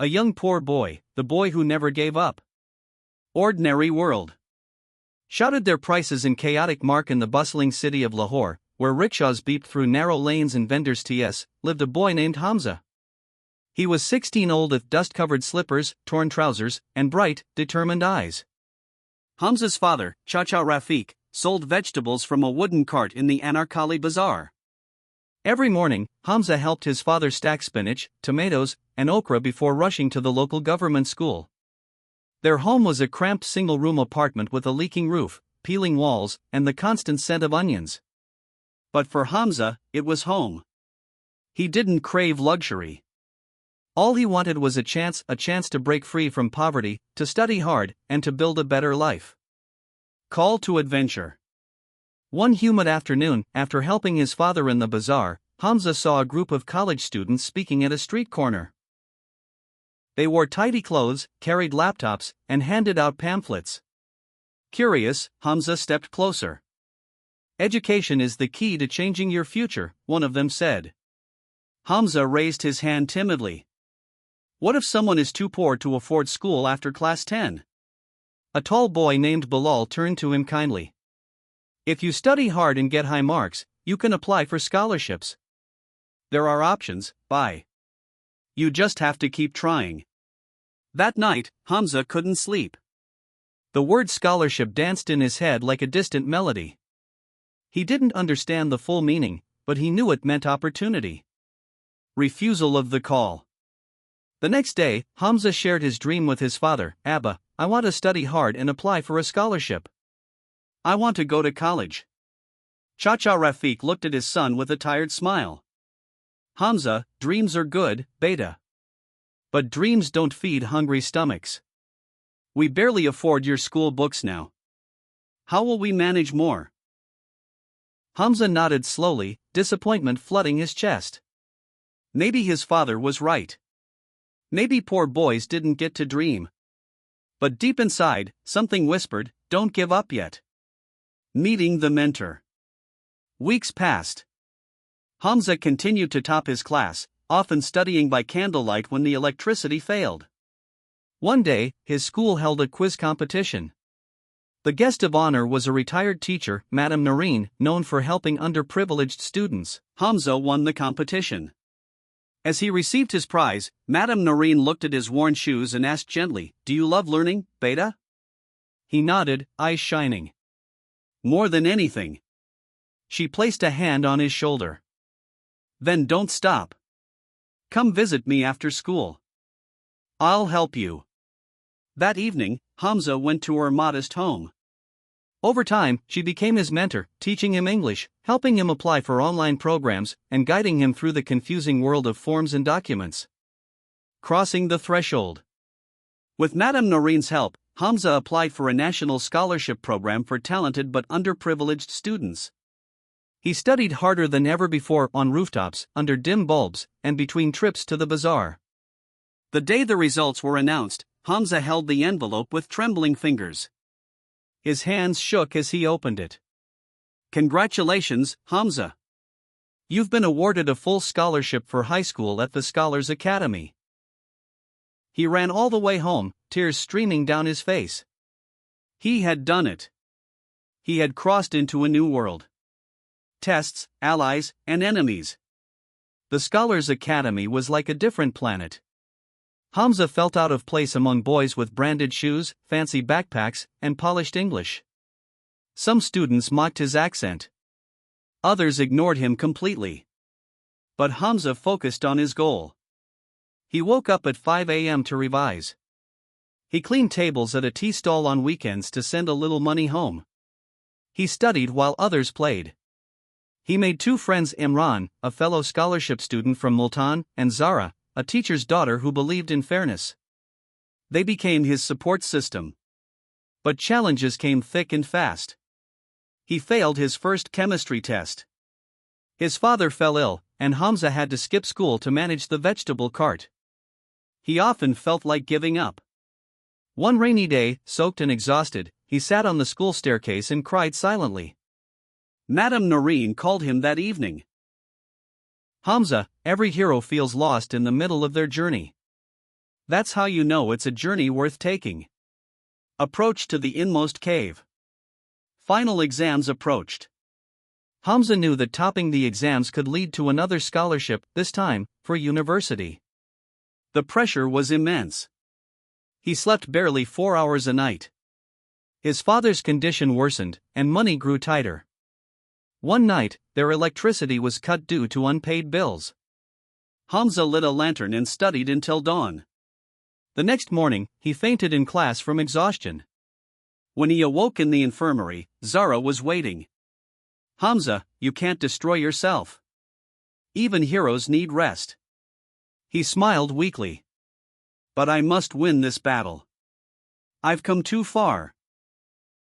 A young poor boy, the boy who never gave up. Ordinary world. Shouted their prices in chaotic mark in the bustling city of Lahore, where rickshaws beeped through narrow lanes and vendors ts, lived a boy named Hamza. He was 16 old with dust-covered slippers, torn trousers, and bright, determined eyes. Hamza's father, Chacha Rafiq, sold vegetables from a wooden cart in the Anarkali Bazaar. Every morning, Hamza helped his father stack spinach, tomatoes, and okra before rushing to the local government school. Their home was a cramped single-room apartment with a leaking roof, peeling walls, and the constant scent of onions. But for Hamza, it was home. He didn't crave luxury. All he wanted was a chance to break free from poverty, to study hard, and to build a better life. Call to adventure. One humid afternoon, after helping his father in the bazaar, Hamza saw a group of college students speaking at a street corner. They wore tidy clothes, carried laptops, and handed out pamphlets. Curious, Hamza stepped closer. "Education is the key to changing your future," one of them said. Hamza raised his hand timidly. "What if someone is too poor to afford school after class 10? A tall boy named Bilal turned to him kindly. "If you study hard and get high marks, you can apply for scholarships. There are options, bye. You just have to keep trying." That night, Hamza couldn't sleep. The word scholarship danced in his head like a distant melody. He didn't understand the full meaning, but he knew it meant opportunity. Refusal of the call. The next day, Hamza shared his dream with his father. "Abba, I want to study hard and apply for a scholarship. I want to go to college." Chacha Rafiq looked at his son with a tired smile. "Hamza, dreams are good, beta. But dreams don't feed hungry stomachs. We barely afford your school books now. How will we manage more?" Hamza nodded slowly, disappointment flooding his chest. Maybe his father was right. Maybe poor boys didn't get to dream. But deep inside, something whispered, "Don't give up yet." Meeting the mentor. Weeks passed. Hamza continued to top his class, often studying by candlelight when the electricity failed. One day, his school held a quiz competition. The guest of honor was a retired teacher, Madame Noreen, known for helping underprivileged students. Hamza won the competition. As he received his prize, Madame Noreen looked at his worn shoes and asked gently, "Do you love learning, beta?" He nodded, eyes shining. "More than anything." She placed a hand on his shoulder. "Then don't stop. Come visit me after school. I'll help you." That evening, Hamza went to her modest home. Over time, she became his mentor, teaching him English, helping him apply for online programs, and guiding him through the confusing world of forms and documents. Crossing the threshold. With Madame Noreen's help, Hamza applied for a national scholarship program for talented but underprivileged students. He studied harder than ever before on rooftops, under dim bulbs, and between trips to the bazaar. The day the results were announced, Hamza held the envelope with trembling fingers. His hands shook as he opened it. "Congratulations, Hamza. You've been awarded a full scholarship for high school at the Scholars Academy." He ran all the way home, tears streaming down his face. He had done it. He had crossed into a new world. Tests, allies, and enemies. The Scholars Academy was like a different planet. Hamza felt out of place among boys with branded shoes, fancy backpacks, and polished English. Some students mocked his accent. Others ignored him completely. But Hamza focused on his goal. He woke up at 5 a.m. to revise. He cleaned tables at a tea stall on weekends to send a little money home. He studied while others played. He made two friends, Imran, a fellow scholarship student from Multan, and Zara, a teacher's daughter who believed in fairness. They became his support system. But challenges came thick and fast. He failed his first chemistry test. His father fell ill, and Hamza had to skip school to manage the vegetable cart. He often felt like giving up. One rainy day, soaked and exhausted, he sat on the school staircase and cried silently. Madame Noreen called him that evening. "Hamza, every hero feels lost in the middle of their journey. That's how you know it's a journey worth taking. Approach to the inmost cave. Final exams approached. Hamza knew that topping the exams could lead to another scholarship, this time, for university. The pressure was immense. He slept barely 4 hours a night. His father's condition worsened, and money grew tighter. One night, their electricity was cut due to unpaid bills. Hamza lit a lantern and studied until dawn. The next morning, he fainted in class from exhaustion. When he awoke in the infirmary, Zara was waiting. "Hamza, you can't destroy yourself. Even heroes need rest." He smiled weakly. "But I must win this battle. I've come too far.